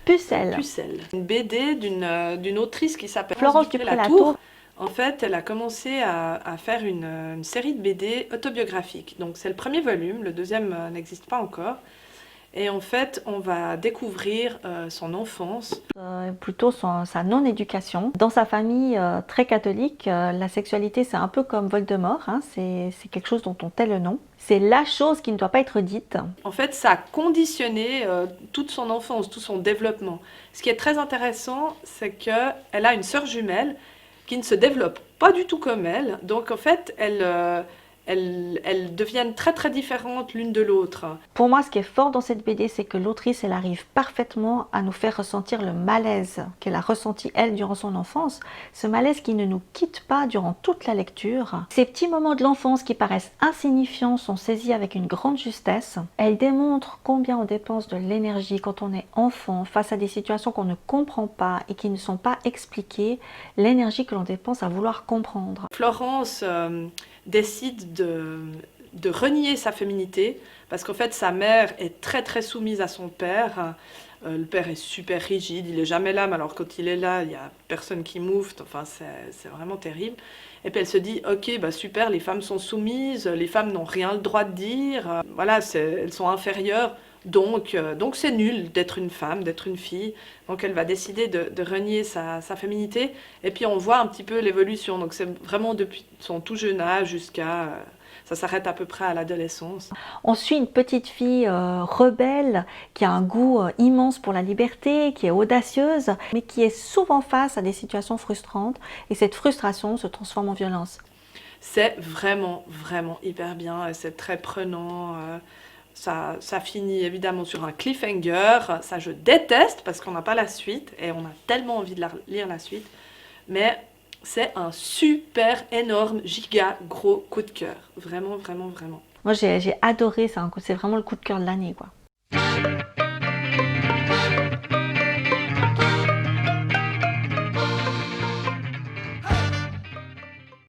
Pucelle. Pucelle. Une BD d'une autrice qui s'appelle Florence Dupré-Latour. En fait, elle a commencé à faire une série de BD autobiographiques. Donc c'est le premier volume, le deuxième n'existe pas encore. Et en fait, on va découvrir son enfance. Plutôt sa non-éducation. Dans sa famille très catholique, la sexualité c'est un peu comme Voldemort, hein, c'est quelque chose dont on tait le nom. C'est la chose qui ne doit pas être dite. En fait, ça a conditionné toute son enfance, tout son développement. Ce qui est très intéressant, c'est qu'elle a une sœur jumelle qui ne se développe pas du tout comme elle. Donc en fait, elles deviennent très très différentes l'une de l'autre. Pour moi, ce qui est fort dans cette BD, c'est que l'autrice, elle arrive parfaitement à nous faire ressentir le malaise qu'elle a ressenti, elle, durant son enfance. Ce malaise qui ne nous quitte pas durant toute la lecture. Ces petits moments de l'enfance qui paraissent insignifiants sont saisis avec une grande justesse. Elle démontre combien on dépense de l'énergie quand on est enfant face à des situations qu'on ne comprend pas et qui ne sont pas expliquées. L'énergie que l'on dépense à vouloir comprendre. Florence décide de renier sa féminité parce qu'en fait sa mère est très très soumise à son père. Le père est super rigide, il est jamais là, mais alors quand il est là, il y a personne qui moufte, enfin c'est vraiment terrible. Et puis elle se dit, ok, bah super, les femmes sont soumises, les femmes n'ont rien le droit de dire, voilà, elles sont inférieures, donc c'est nul d'être une femme, d'être une fille. Donc elle va décider de renier sa féminité, et puis on voit un petit peu l'évolution, donc c'est vraiment depuis son tout jeune âge jusqu'à... ça s'arrête à peu près à l'adolescence. On suit une petite fille rebelle qui a un goût immense pour la liberté, qui est audacieuse, mais qui est souvent face à des situations frustrantes et cette frustration se transforme en violence. C'est vraiment, vraiment hyper bien, c'est très prenant. Ça finit évidemment sur un cliffhanger, ça je déteste parce qu'on n'a pas la suite et on a tellement envie de lire la suite, mais c'est un super énorme giga gros coup de cœur, vraiment vraiment vraiment. Moi j'ai adoré ça, c'est vraiment le coup de cœur de l'année, quoi.